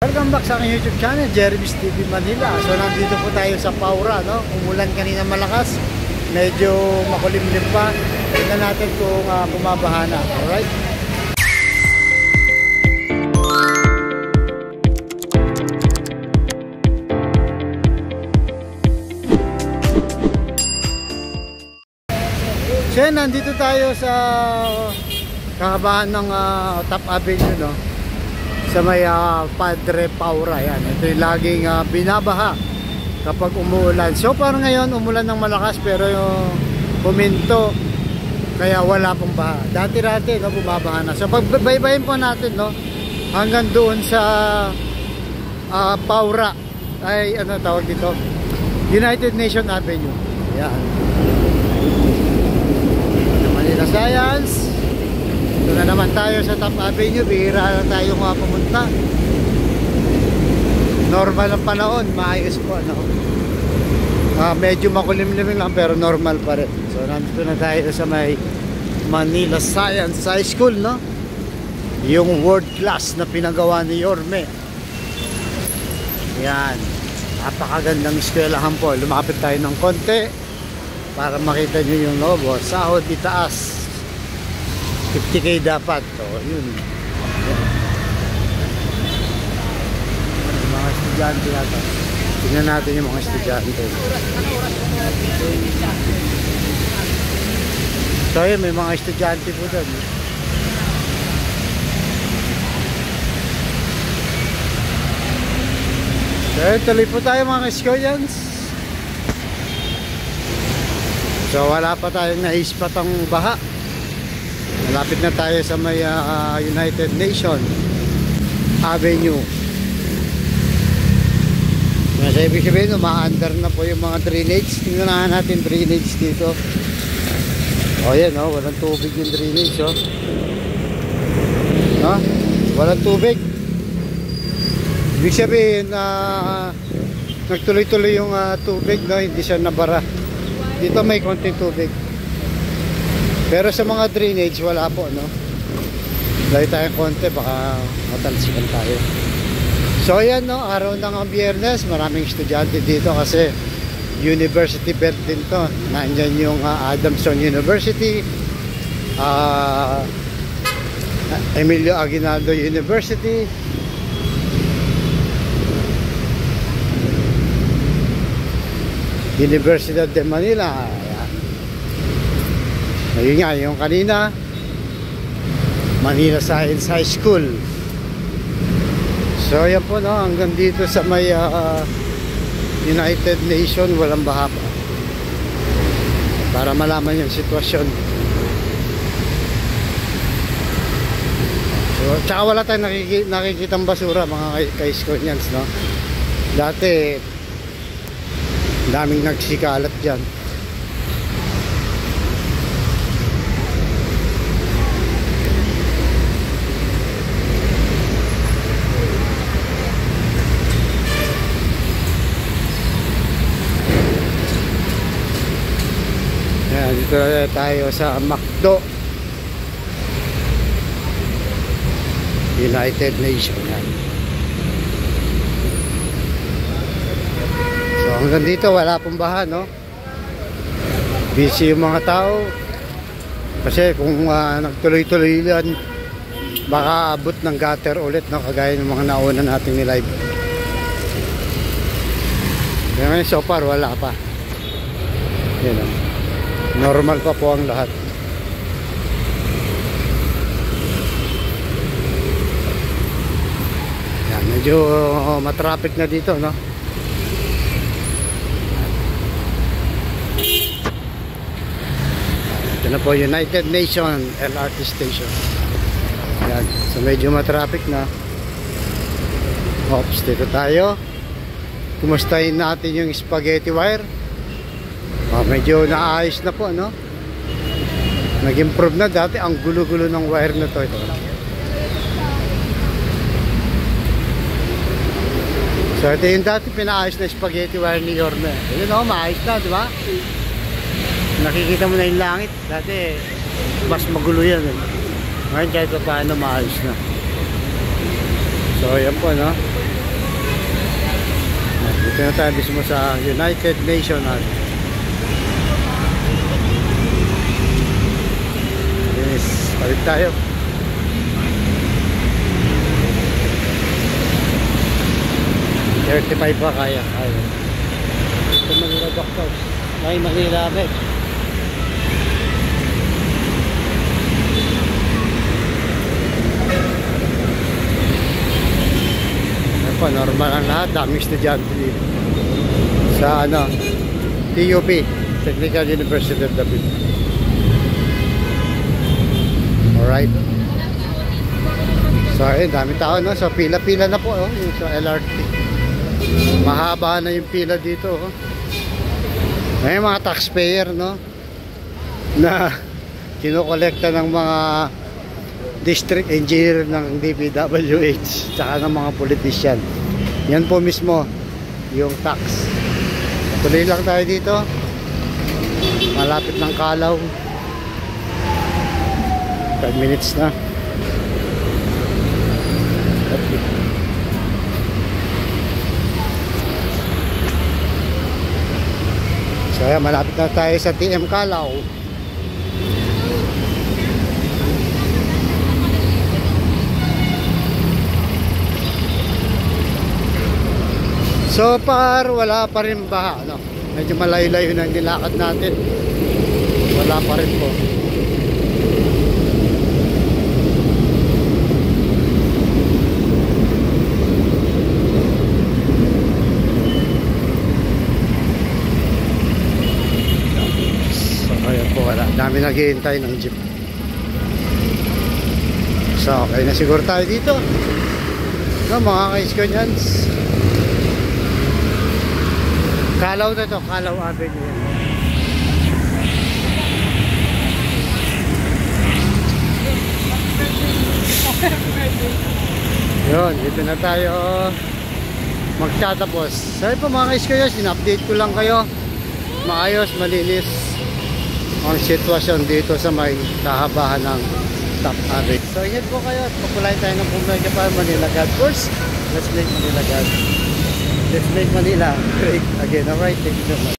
Welcome back sa aking YouTube channel, Jeremy's TV Manila. So nandito po tayo sa Paura, no? Umulan kanina malakas, medyo makulimlim pa. Tingnan natin kung bumabaha na. Alright? So yan, nandito tayo sa kahabahan ng Top Avenue, no? Sa may Padre Paura. Yan, ito yung laging binabaha kapag umuulan. So parang ngayon umulan ng malakas pero yung puminto kaya wala pong baha. Dati-dati no, bumabaha na. So pagbaybayin po natin, no, hanggang doon sa Paura ay ano tawag dito, United Nation Avenue. Yan, Manila Science. Ito na naman tayo sa Top Avenue. Bihira lang tayo pumunta. Normal ang panahon, maayos po, no? Medyo makulimlim lang pero normal pa rin. So nandito na tayo sa may Manila Science High School, no? Yung world class na pinagawa ni Yorme. Yan, napakagandang eskwelahan po. Lumapit tayo ng konti para makita nyo yung logo. Sahod itaas, 50K dapat. So yun, yung mga estudyante natin. Tingnan natin yung mga estudyante. So yun, may mga estudyante po doon. So yun, tuloy po tayo mga estudyants. So wala pa tayong naispatang baha. Malapit na tayo sa may United Nation Avenue. Nasa ibig sabihin, uma-under na po yung mga drainage. Tingnan na natin drainage dito. O yan, oh, walang tubig yung drainage, oh. No? Walang tubig. Ibig sabihin, nagtuloy-tuloy yung tubig, no? Hindi siya nabara. Dito may konting tubig. Pero sa mga drainage, wala po, no? Dahil tayong konti, baka matalsikan tayo. So, ayan, no? Araw ng Biyernes, maraming estudyante dito kasi university belt din to. Nandyan yung Adamson University, Emilio Aguinaldo University, Universidad de Manila. Ayun nga, yung kanina Manila Science High School. So yan po, no, hanggang dito sa may United Nation, walang baha pa. Para malaman yung sitwasyon. So, tsaka wala tayong nakikitang basura mga ka-Iskonians, no? Dati daming nagsikalat dyan. Dito tayo sa McDo United Nation. So hanggang dito wala pong baha, no? Busy yung mga tao kasi kung nagtuloy-tuloy yan, baka abot ng gutter ulit, no? Kagaya ng mga nauna nating ni-live. Kaya so far wala pa. Yan, no? Normal pa po ang lahat. Yan, medyo matraffic na dito, no? Ito na po United Nation LRT Station. Yan, so medyo matraffic na. Oops, dito tayo. Kumustahin natin yung spaghetti wire. Medyo naayos na po, no? Nag-improve na. Dati ang gulo-gulo ng wire na to. Ito. So ito yung dati pinaayos na spaghetti wire ni Yorme. Yun, no? Maayos na, di ba? Nakikita mo na yung langit. Dati mas magulo yan, eh. Ngayon kahit pa paano maayos na. So yan po, no? Dito na tayo mismo sa United Nations. Yes, balik tayo. $35 pa kaya. Ito Manila Doctors. May Manila Med. Ito, normal ang lahat. Daming estudyante dito. Sa ano, TUP, Technical University of the Philippines. Alright. So, ayun, dami tao, no? So, pila-pila na po, oh, yung sa LRT. Mahaba na yung pila dito, oh. May mga taxpayer, no? Na kinokolekta ng mga district engineer ng DPWH tsaka ng mga politician. Yan po mismo yung tax. Tuloy lang tayo dito. Malapit ng Kalaw. 5 minutes na. So ayan, malapit na tayo sa TM Kalaw. So far, wala pa rin baha, no? Medyo malayo-layo na nilakad natin. Wala pa rin po. Dami naghihintay ng jeep. So okay na siguro tayo dito, no, mga ka-Iskonians. Kalaw na to, Kalaw Avenue. Yun, dito na tayo magtatapos. Sorry po mga ka-Iskonians, in-update ko lang kayo. Maayos, malinis ang sitwasyon dito sa may kahabahan ng Top Avenue. So ingat po kayo at papulayin tayo ng Pumbay Japan, Manila God first. Let's make Manila God. Let's make Manila great again. Alright, thank you so much.